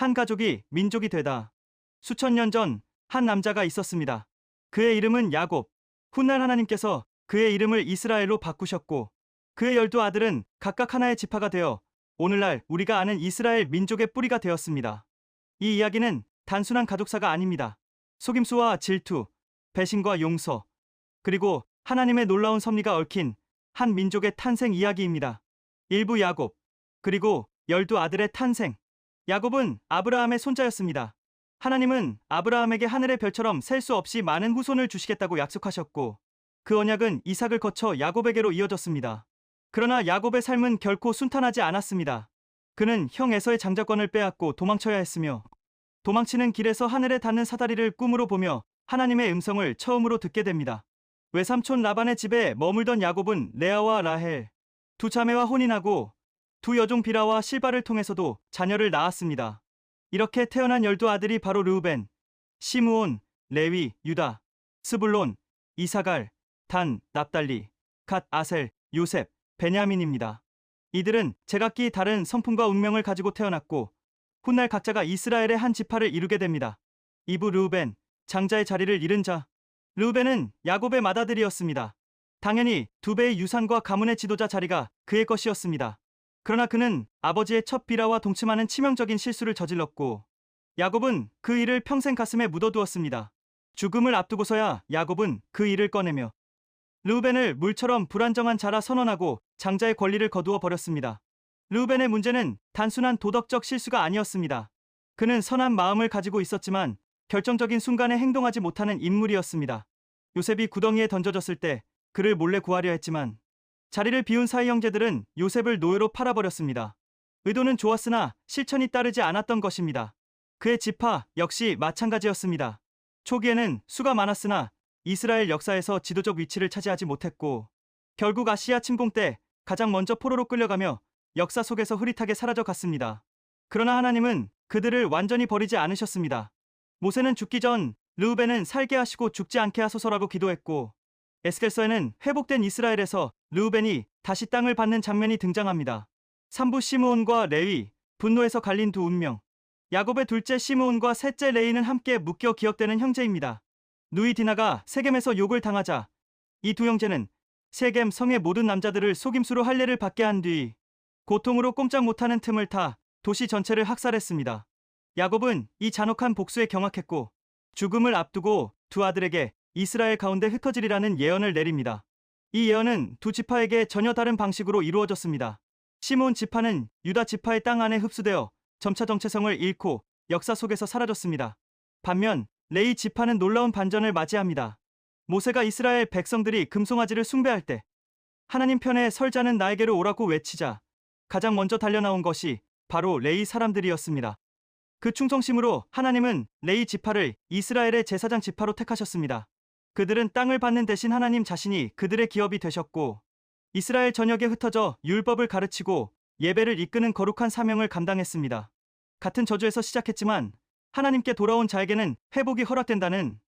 한 가족이 민족이 되다. 수천 년 전 한 남자가 있었습니다. 그의 이름은 야곱. 훗날 하나님께서 그의 이름을 이스라엘로 바꾸셨고 그의 12아들은 각각 하나의 지파가 되어 오늘날 우리가 아는 이스라엘 민족의 뿌리가 되었습니다. 이 이야기는 단순한 가족사가 아닙니다. 속임수와 질투, 배신과 용서, 그리고 하나님의 놀라운 섭리가 얽힌 한 민족의 탄생 이야기입니다. 일부 야곱, 그리고 12아들의 탄생. 야곱은 아브라함의 손자였습니다. 하나님은 아브라함에게 하늘의 별처럼 셀 수 없이 많은 후손을 주시겠다고 약속하셨고 그 언약은 이삭을 거쳐 야곱에게로 이어졌습니다. 그러나 야곱의 삶은 결코 순탄하지 않았습니다. 그는 형 에서의 장자권을 빼앗고 도망쳐야 했으며 도망치는 길에서 하늘에 닿는 사다리를 꿈으로 보며 하나님의 음성을 처음으로 듣게 됩니다. 외삼촌 라반의 집에 머물던 야곱은 레아와 라헬, 두 자매와 혼인하고 두 여종 비라와 실바를 통해서도 자녀를 낳았습니다. 이렇게 태어난 12아들이 바로 르우벤, 시므온, 레위, 유다, 스불론, 이사갈, 단, 납달리, 갓, 아셀, 요셉, 베냐민입니다. 이들은 제각기 다른 성품과 운명을 가지고 태어났고 훗날 각자가 이스라엘의 한 지파를 이루게 됩니다. 이부 르우벤, 장자의 자리를 잃은 자. 르우벤은 야곱의 맏아들이었습니다. 당연히 두 배의 유산과 가문의 지도자 자리가 그의 것이었습니다. 그러나 그는 아버지의 첫 비라와 동침하는 치명적인 실수를 저질렀고 야곱은 그 일을 평생 가슴에 묻어두었습니다. 죽음을 앞두고서야 야곱은 그 일을 꺼내며 르우벤을 물처럼 불안정한 자라 선언하고 장자의 권리를 거두어 버렸습니다. 르우벤의 문제는 단순한 도덕적 실수가 아니었습니다. 그는 선한 마음을 가지고 있었지만 결정적인 순간에 행동하지 못하는 인물이었습니다. 요셉이 구덩이에 던져졌을 때 그를 몰래 구하려 했지만 자리를 비운 사이 형제들은 요셉을 노예로 팔아버렸습니다. 의도는 좋았으나 실천이 따르지 않았던 것입니다. 그의 지파 역시 마찬가지였습니다. 초기에는 수가 많았으나 이스라엘 역사에서 지도적 위치를 차지하지 못했고 결국 아시아 침공 때 가장 먼저 포로로 끌려가며 역사 속에서 흐릿하게 사라져갔습니다. 그러나 하나님은 그들을 완전히 버리지 않으셨습니다. 모세는 죽기 전 르우벤은 살게 하시고 죽지 않게 하소서라고 기도했고 에스겔서에는 회복된 이스라엘에서 르우벤이 다시 땅을 받는 장면이 등장합니다. 삼부 시므온과 레위, 분노에서 갈린 두 운명. 야곱의 둘째 시므온과 셋째 레위는 함께 묶여 기억되는 형제입니다. 누이 디나가 세겜에서 욕을 당하자 이 두 형제는 세겜 성의 모든 남자들을 속임수로 할례를 받게 한 뒤 고통으로 꼼짝 못하는 틈을 타 도시 전체를 학살했습니다. 야곱은 이 잔혹한 복수에 경악했고 죽음을 앞두고 두 아들에게 이스라엘 가운데 흩어지리라는 예언을 내립니다. 이 예언은 두 지파에게 전혀 다른 방식으로 이루어졌습니다. 시므온 지파는 유다 지파의 땅 안에 흡수되어 점차 정체성을 잃고 역사 속에서 사라졌습니다. 반면 레위 지파는 놀라운 반전을 맞이합니다. 모세가 이스라엘 백성들이 금송아지를 숭배할 때 하나님 편에 설 자는 나에게로 오라고 외치자 가장 먼저 달려나온 것이 바로 레위 사람들이었습니다. 그 충성심으로 하나님은 레위 지파를 이스라엘의 제사장 지파로 택하셨습니다. 그들은 땅을 받는 대신 하나님 자신이 그들의 기업이 되셨고 이스라엘 전역에 흩어져 율법을 가르치고 예배를 이끄는 거룩한 사명을 감당했습니다. 같은 저주에서 시작했지만 하나님께 돌아온 자에게는 회복이 허락된다는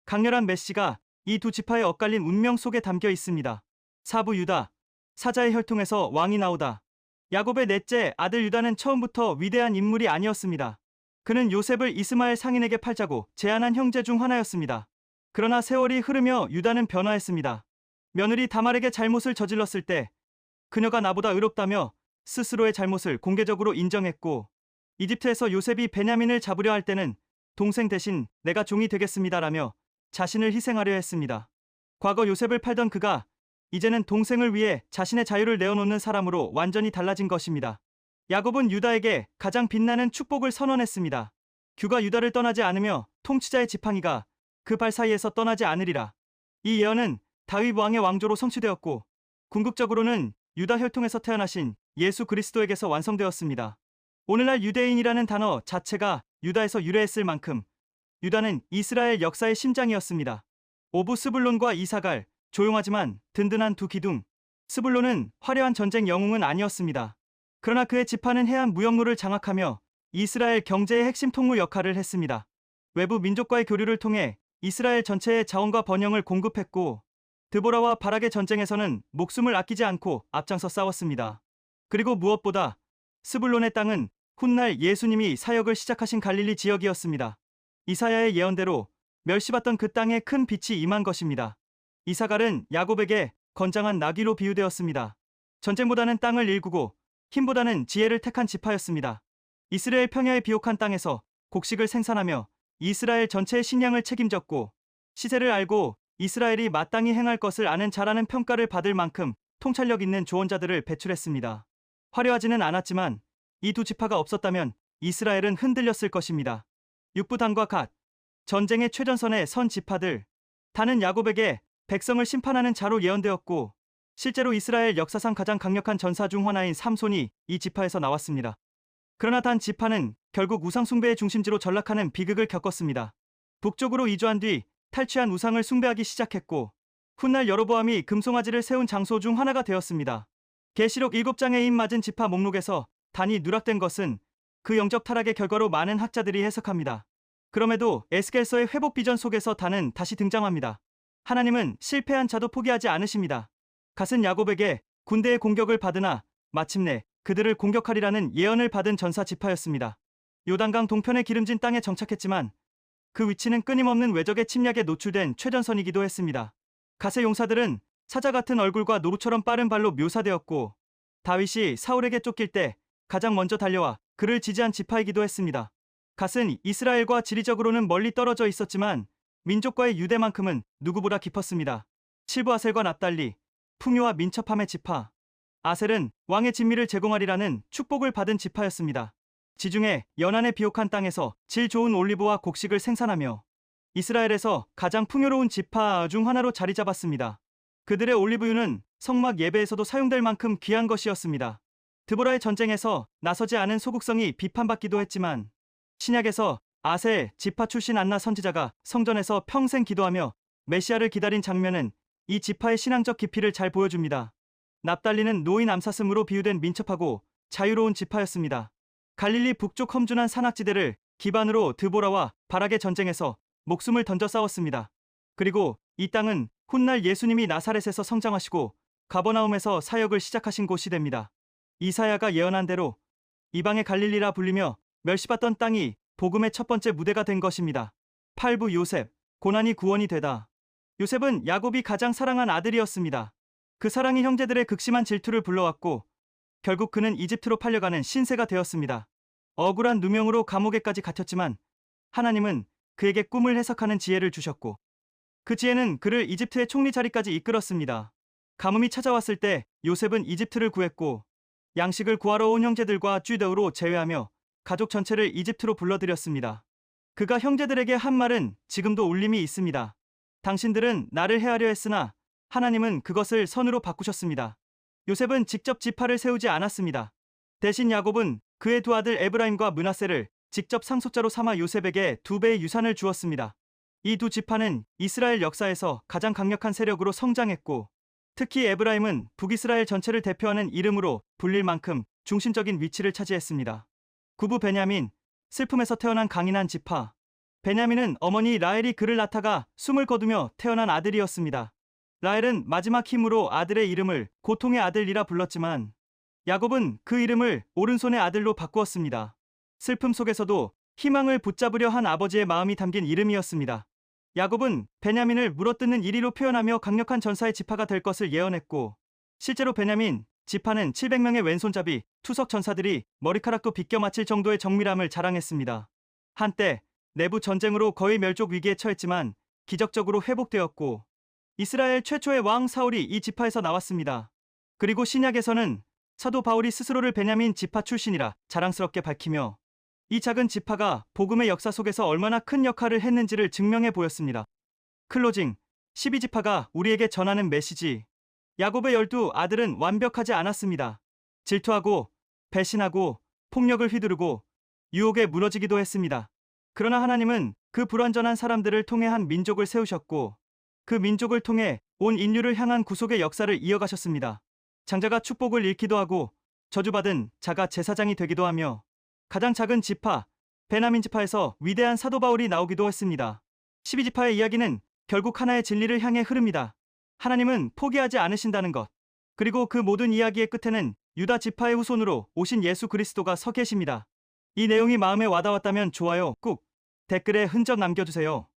강렬한 메시가 이 두 지파의 엇갈린 운명 속에 담겨 있습니다. 사부 유다, 사자의 혈통에서 왕이 나오다. 야곱의 넷째 아들 유다는 처음부터 위대한 인물이 아니었습니다. 그는 요셉을 이스마엘 상인에게 팔자고 제안한 형제 중 하나였습니다. 그러나 세월이 흐르며 유다는 변화했습니다. 며느리 다말에게 잘못을 저질렀을 때 그녀가 나보다 의롭다며 스스로의 잘못을 공개적으로 인정했고 이집트에서 요셉이 베냐민을 잡으려 할 때는 동생 대신 내가 종이 되겠습니다라며 자신을 희생하려 했습니다. 과거 요셉을 팔던 그가 이제는 동생을 위해 자신의 자유를 내어놓는 사람으로 완전히 달라진 것입니다. 야곱은 유다에게 가장 빛나는 축복을 선언했습니다. 규가 유다를 떠나지 않으며 통치자의 지팡이가 그 발 사이에서 떠나지 않으리라. 이 예언은 다윗 왕의 왕조로 성취되었고 궁극적으로는 유다 혈통에서 태어나신 예수 그리스도에게서 완성되었습니다. 오늘날 유대인이라는 단어 자체가 유다에서 유래했을 만큼 유다는 이스라엘 역사의 심장이었습니다. 오부 스불론과 이사갈, 조용하지만 든든한 두 기둥. 스불론은 화려한 전쟁 영웅은 아니었습니다. 그러나 그의 지파는 해안 무역로를 장악하며 이스라엘 경제의 핵심 통로 역할을 했습니다. 외부 민족과의 교류를 통해 이스라엘 전체의 자원과 번영을 공급했고 드보라와 바락의 전쟁에서는 목숨을 아끼지 않고 앞장서 싸웠습니다. 그리고 무엇보다 스불론의 땅은 훗날 예수님이 사역을 시작하신 갈릴리 지역이었습니다. 이사야의 예언대로 멸시받던 그 땅에 큰 빛이 임한 것입니다. 이사갈은 야곱에게 건장한 나귀로 비유되었습니다. 전쟁보다는 땅을 일구고 힘보다는 지혜를 택한 지파였습니다. 이스라엘 평야의 비옥한 땅에서 곡식을 생산하며 이스라엘 전체의 식량을 책임졌고, 시세를 알고 이스라엘이 마땅히 행할 것을 아는 자라는 평가를 받을 만큼 통찰력 있는 조언자들을 배출했습니다. 화려하지는 않았지만 이 두 지파가 없었다면 이스라엘은 흔들렸을 것입니다. 육부단과 갓, 전쟁의 최전선에 선 지파들, 단은 야곱에게 백성을 심판하는 자로 예언되었고, 실제로 이스라엘 역사상 가장 강력한 전사 중 하나인 삼손이 이 지파에서 나왔습니다. 그러나 단 지파는 결국 우상 숭배의 중심지로 전락하는 비극을 겪었습니다. 북쪽으로 이주한 뒤 탈취한 우상을 숭배하기 시작했고, 훗날 여로보암이 금송아지를 세운 장소 중 하나가 되었습니다. 계시록 7장에 입맞은 지파 목록에서 단이 누락된 것은 그 영적 타락의 결과로 많은 학자들이 해석합니다. 그럼에도 에스겔서의 회복 비전 속에서 단은 다시 등장합니다. 하나님은 실패한 자도 포기하지 않으십니다. 갓은 야곱에게 군대의 공격을 받으나 마침내 그들을 공격하리라는 예언을 받은 전사 지파였습니다. 요단강 동편의 기름진 땅에 정착했지만 그 위치는 끊임없는 외적의 침략에 노출된 최전선이기도 했습니다. 갓의 용사들은 사자 같은 얼굴과 노루처럼 빠른 발로 묘사되었고, 다윗이 사울에게 쫓길 때 가장 먼저 달려와 그를 지지한 지파이기도 했습니다. 갓은 이스라엘과 지리적으로는 멀리 떨어져 있었지만 민족과의 유대만큼은 누구보다 깊었습니다. 칠부아셀과 납달리, 풍요와 민첩함의 지파, 아셀은 왕의 진미를 제공하리라는 축복을 받은 지파였습니다. 지중해 연안의 비옥한 땅에서 질 좋은 올리브와 곡식을 생산하며 이스라엘에서 가장 풍요로운 지파 중 하나로 자리 잡았습니다. 그들의 올리브유는 성막 예배에서도 사용될 만큼 귀한 것이었습니다. 드보라의 전쟁에서 나서지 않은 소극성이 비판받기도 했지만, 신약에서 아셀 지파 출신 안나 선지자가 성전에서 평생 기도하며 메시아를 기다린 장면은 이 지파의 신앙적 깊이를 잘 보여줍니다. 납달리는 노인 암사슴으로 비유된 민첩하고 자유로운 지파였습니다. 갈릴리 북쪽 험준한 산악지대를 기반으로 드보라와 바락의 전쟁에서 목숨을 던져 싸웠습니다. 그리고 이 땅은 훗날 예수님이 나사렛에서 성장하시고 가버나움에서 사역을 시작하신 곳이 됩니다. 이사야가 예언한 대로 이방의 갈릴리라 불리며 멸시받던 땅이 복음의 첫 번째 무대가 된 것입니다. 8부 요셉, 고난이 구원이 되다. 요셉은 야곱이 가장 사랑한 아들이었습니다. 그 사랑이 형제들의 극심한 질투를 불러왔고, 결국 그는 이집트로 팔려가는 신세가 되었습니다. 억울한 누명으로 감옥에까지 갇혔지만 하나님은 그에게 꿈을 해석하는 지혜를 주셨고, 그 지혜는 그를 이집트의 총리 자리까지 이끌었습니다. 가뭄이 찾아왔을 때 요셉은 이집트를 구했고, 양식을 구하러 온 형제들과 쥐더우로 제외하며 가족 전체를 이집트로 불러들였습니다. 그가 형제들에게 한 말은 지금도 울림이 있습니다. 당신들은 나를 해하려 했으나 하나님은 그것을 선으로 바꾸셨습니다. 요셉은 직접 지파를 세우지 않았습니다. 대신 야곱은 그의 두 아들 에브라임과 므낫세를 직접 상속자로 삼아 요셉에게 2배의 유산을 주었습니다. 이 두 지파는 이스라엘 역사에서 가장 강력한 세력으로 성장했고, 특히 에브라임은 북이스라엘 전체를 대표하는 이름으로 불릴 만큼 중심적인 위치를 차지했습니다. 구부 베냐민, 슬픔에서 태어난 강인한 지파. 베냐민은 어머니 라헬이 그를 낳다가 숨을 거두며 태어난 아들이었습니다. 라헬은 마지막 힘으로 아들의 이름을 고통의 아들이라 불렀지만 야곱은 그 이름을 오른손의 아들로 바꾸었습니다. 슬픔 속에서도 희망을 붙잡으려 한 아버지의 마음이 담긴 이름이었습니다. 야곱은 베냐민을 물어뜯는 이리로 표현하며 강력한 전사의 지파가 될 것을 예언했고, 실제로 베냐민 지파는 700명의 왼손잡이 투석 전사들이 머리카락도 빗겨 맞힐 정도의 정밀함을 자랑했습니다. 한때 내부 전쟁으로 거의 멸족 위기에 처했지만 기적적으로 회복되었고, 이스라엘 최초의 왕 사울이 이 지파에서 나왔습니다. 그리고 신약에서는 사도 바울이 스스로를 베냐민 지파 출신이라 자랑스럽게 밝히며 이 작은 지파가 복음의 역사 속에서 얼마나 큰 역할을 했는지를 증명해 보였습니다. 클로징, 12지파가 우리에게 전하는 메시지. 야곱의 12아들은 완벽하지 않았습니다. 질투하고 배신하고 폭력을 휘두르고 유혹에 무너지기도 했습니다. 그러나 하나님은 그 불완전한 사람들을 통해 한 민족을 세우셨고, 그 민족을 통해 온 인류를 향한 구속의 역사를 이어가셨습니다. 장자가 축복을 잃기도 하고 저주받은 자가 제사장이 되기도 하며, 가장 작은 지파, 베냐민 지파에서 위대한 사도 바울이 나오기도 했습니다. 12지파의 이야기는 결국 하나의 진리를 향해 흐릅니다. 하나님은 포기하지 않으신다는 것. 그리고 그 모든 이야기의 끝에는 유다 지파의 후손으로 오신 예수 그리스도가 서 계십니다. 이 내용이 마음에 와닿았다면 좋아요 꾹 댓글에 흔적 남겨주세요.